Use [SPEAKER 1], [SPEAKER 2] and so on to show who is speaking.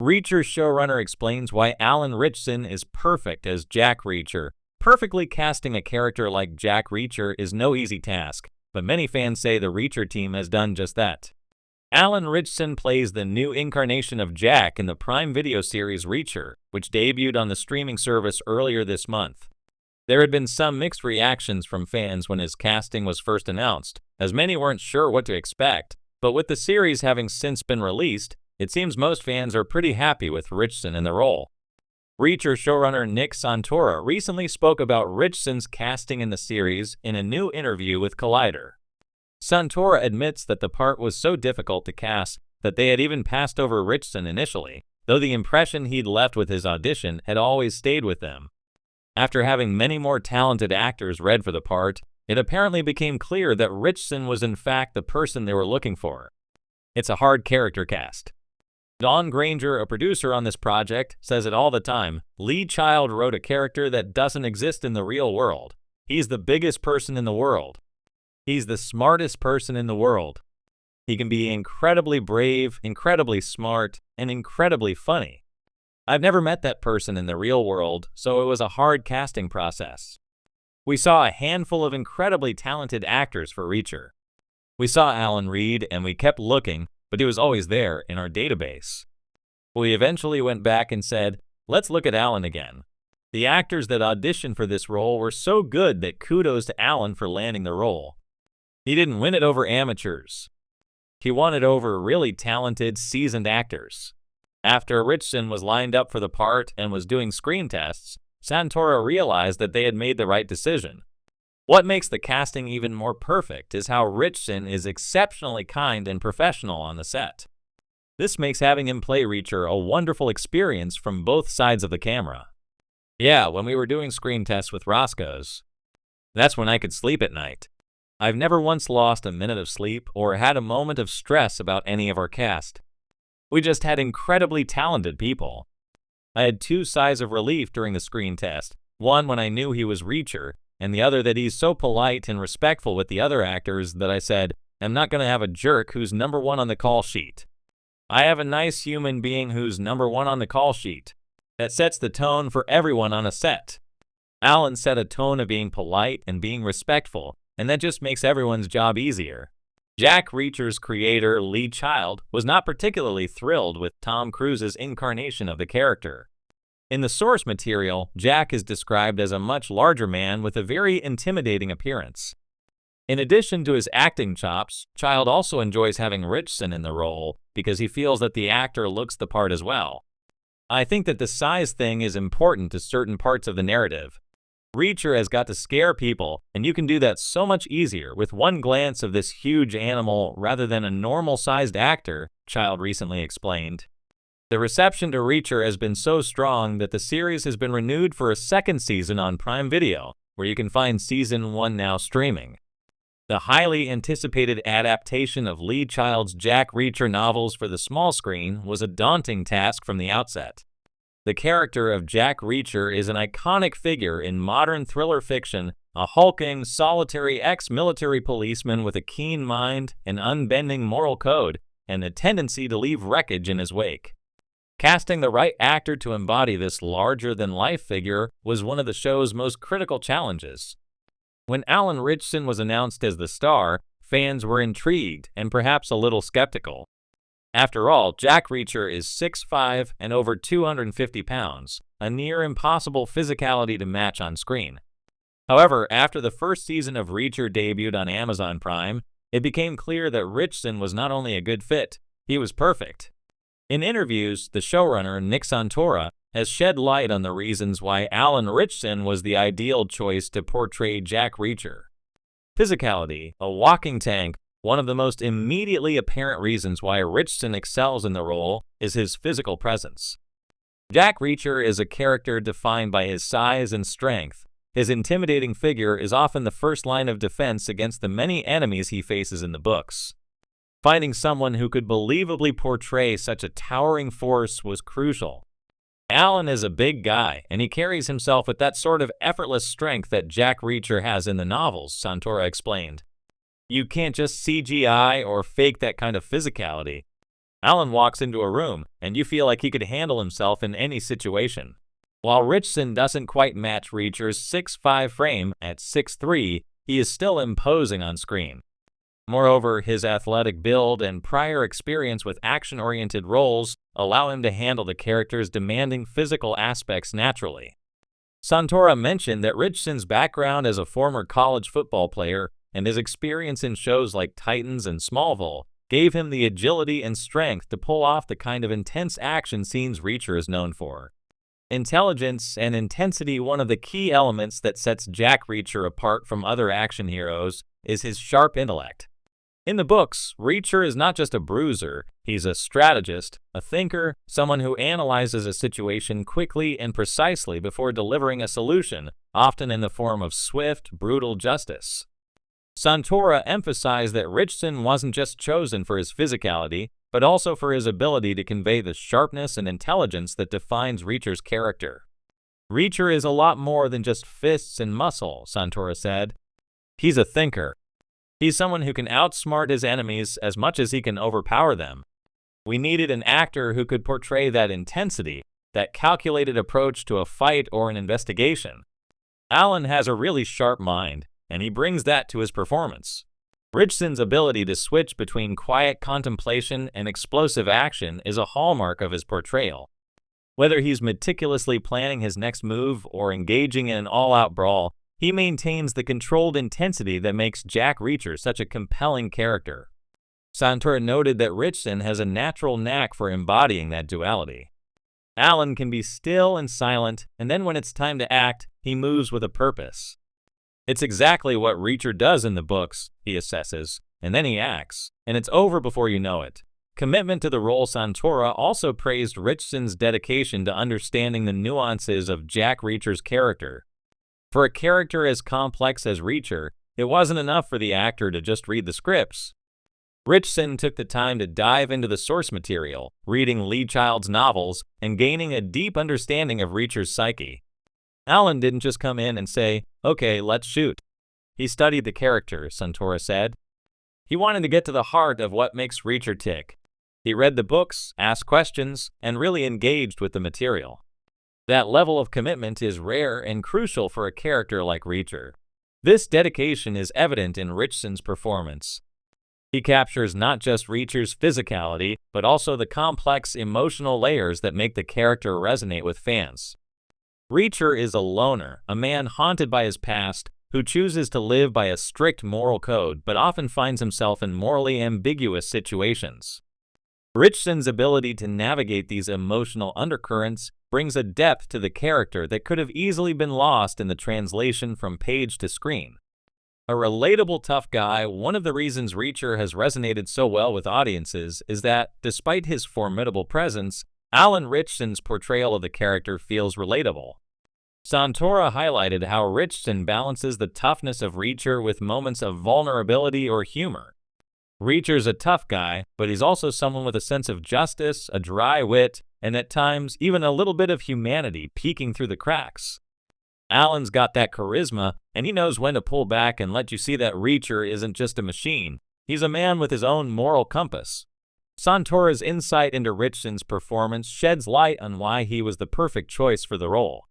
[SPEAKER 1] Reacher showrunner explains why Alan Ritchson is perfect as Jack Reacher. Perfectly casting a character like Jack Reacher is no easy task, but many fans say the Reacher team has done just that. Alan Ritchson plays the new incarnation of Jack in the Prime Video series Reacher, which debuted on the streaming service earlier this month. There had been some mixed reactions from fans when his casting was first announced, as many weren't sure what to expect, but with the series having since been released, it seems most fans are pretty happy with Ritchson in the role. Reacher showrunner Nick Santora recently spoke about Ritchson's casting in the series in a new interview with Collider. Santora admits that the part was so difficult to cast that they had even passed over Ritchson initially, though the impression he'd left with his audition had always stayed with them. After having many more talented actors read for the part, it apparently became clear that Ritchson was in fact the person they were looking for. It's a hard character cast. Dawn Granger, a producer on this project, says it all the time. Lee Child wrote a character that doesn't exist in the real world. He's the biggest person in the world. He's the smartest person in the world. He can be incredibly brave, incredibly smart, and incredibly funny. I've never met that person in the real world, so it was a hard casting process. We saw a handful of incredibly talented actors for Reacher. We saw Alan Reed, and we kept looking, but he was always there in our database. We eventually went back and said, let's look at Alan again. The actors that auditioned for this role were so good that kudos to Alan for landing the role. He didn't win it over amateurs. He won it over really talented, seasoned actors. After Ritchson was lined up for the part and was doing screen tests, Santora realized that they had made the right decision. What makes the casting even more perfect is how Ritchson is exceptionally kind and professional on the set. This makes having him play Reacher a wonderful experience from both sides of the camera. Yeah, when we were doing screen tests with Roscoe's, that's when I could sleep at night. I've never once lost a minute of sleep or had a moment of stress about any of our cast. We just had incredibly talented people. I had two sighs of relief during the screen test, one when I knew he was Reacher, and the other that he's so polite and respectful with the other actors that I said, I'm not going to have a jerk who's number one on the call sheet. I have a nice human being who's number one on the call sheet. That sets the tone for everyone on a set. Alan set a tone of being polite and being respectful, and that just makes everyone's job easier. Jack Reacher's creator, Lee Child, was not particularly thrilled with Tom Cruise's incarnation of the character. In the source material, Jack is described as a much larger man with a very intimidating appearance. In addition to his acting chops, Child also enjoys having Ritchson in the role because he feels that the actor looks the part as well. I think that the size thing is important to certain parts of the narrative. Reacher has got to scare people, and you can do that so much easier with one glance of this huge animal rather than a normal-sized actor, Child recently explained. The reception to Reacher has been so strong that the series has been renewed for a second season on Prime Video, where you can find Season 1 now streaming. The highly anticipated adaptation of Lee Child's Jack Reacher novels for the small screen was a daunting task from the outset. The character of Jack Reacher is an iconic figure in modern thriller fiction, a hulking, solitary ex-military policeman with a keen mind, an unbending moral code, and a tendency to leave wreckage in his wake. Casting the right actor to embody this larger-than-life figure was one of the show's most critical challenges. When Alan Ritchson was announced as the star, fans were intrigued and perhaps a little skeptical. After all, Jack Reacher is 6'5" and over 250 pounds, a near impossible physicality to match on screen. However, after the first season of Reacher debuted on Amazon Prime, it became clear that Ritchson was not only a good fit, he was perfect. In interviews, the showrunner, Nick Santora, has shed light on the reasons why Alan Ritchson was the ideal choice to portray Jack Reacher. Physicality, a walking tank. One of the most immediately apparent reasons why Ritchson excels in the role is his physical presence. Jack Reacher is a character defined by his size and strength. His intimidating figure is often the first line of defense against the many enemies he faces in the books. Finding someone who could believably portray such a towering force was crucial. Alan is a big guy, and he carries himself with that sort of effortless strength that Jack Reacher has in the novels, Santora explained. You can't just CGI or fake that kind of physicality. Alan walks into a room, and you feel like he could handle himself in any situation. While Ritchson doesn't quite match Reacher's 6'5" frame at 6'3", he is still imposing on screen. Moreover, his athletic build and prior experience with action-oriented roles allow him to handle the character's demanding physical aspects naturally. Santora mentioned that Ritchson's background as a former college football player and his experience in shows like Titans and Smallville gave him the agility and strength to pull off the kind of intense action scenes Reacher is known for. Intelligence and intensity. One of the key elements that sets Jack Reacher apart from other action heroes is his sharp intellect. In the books, Reacher is not just a bruiser, he's a strategist, a thinker, someone who analyzes a situation quickly and precisely before delivering a solution, often in the form of swift, brutal justice. Santora emphasized that Ritchson wasn't just chosen for his physicality, but also for his ability to convey the sharpness and intelligence that defines Reacher's character. Reacher is a lot more than just fists and muscle, Santora said. He's a thinker. He's someone who can outsmart his enemies as much as he can overpower them. We needed an actor who could portray that intensity, that calculated approach to a fight or an investigation. Alan has a really sharp mind, and he brings that to his performance. Ritchson's ability to switch between quiet contemplation and explosive action is a hallmark of his portrayal. Whether he's meticulously planning his next move or engaging in an all-out brawl, he maintains the controlled intensity that makes Jack Reacher such a compelling character. Santora noted that Ritchson has a natural knack for embodying that duality. Alan can be still and silent, and then when it's time to act, he moves with a purpose. It's exactly what Reacher does in the books, he assesses, and then he acts, and it's over before you know it. Commitment to the role. Santora also praised Ritchson's dedication to understanding the nuances of Jack Reacher's character. For a character as complex as Reacher, it wasn't enough for the actor to just read the scripts. Ritchson took the time to dive into the source material, reading Lee Child's novels, and gaining a deep understanding of Reacher's psyche. Alan didn't just come in and say, "Okay, let's shoot." He studied the character, Santora said. He wanted to get to the heart of what makes Reacher tick. He read the books, asked questions, and really engaged with the material. That level of commitment is rare and crucial for a character like Reacher. This dedication is evident in Ritchson's performance. He captures not just Reacher's physicality, but also the complex emotional layers that make the character resonate with fans. Reacher is a loner, a man haunted by his past, who chooses to live by a strict moral code but often finds himself in morally ambiguous situations. Ritchson's ability to navigate these emotional undercurrents brings a depth to the character that could have easily been lost in the translation from page to screen. A relatable tough guy. One of the reasons Reacher has resonated so well with audiences is that, despite his formidable presence, Alan Ritchson's portrayal of the character feels relatable. Santora highlighted how Ritchson balances the toughness of Reacher with moments of vulnerability or humor. Reacher's a tough guy, but he's also someone with a sense of justice, a dry wit, and at times even a little bit of humanity peeking through the cracks. Alan's got that charisma, and he knows when to pull back and let you see that Reacher isn't just a machine. He's a man with his own moral compass. Santora's insight into Ritchson's performance sheds light on why he was the perfect choice for the role.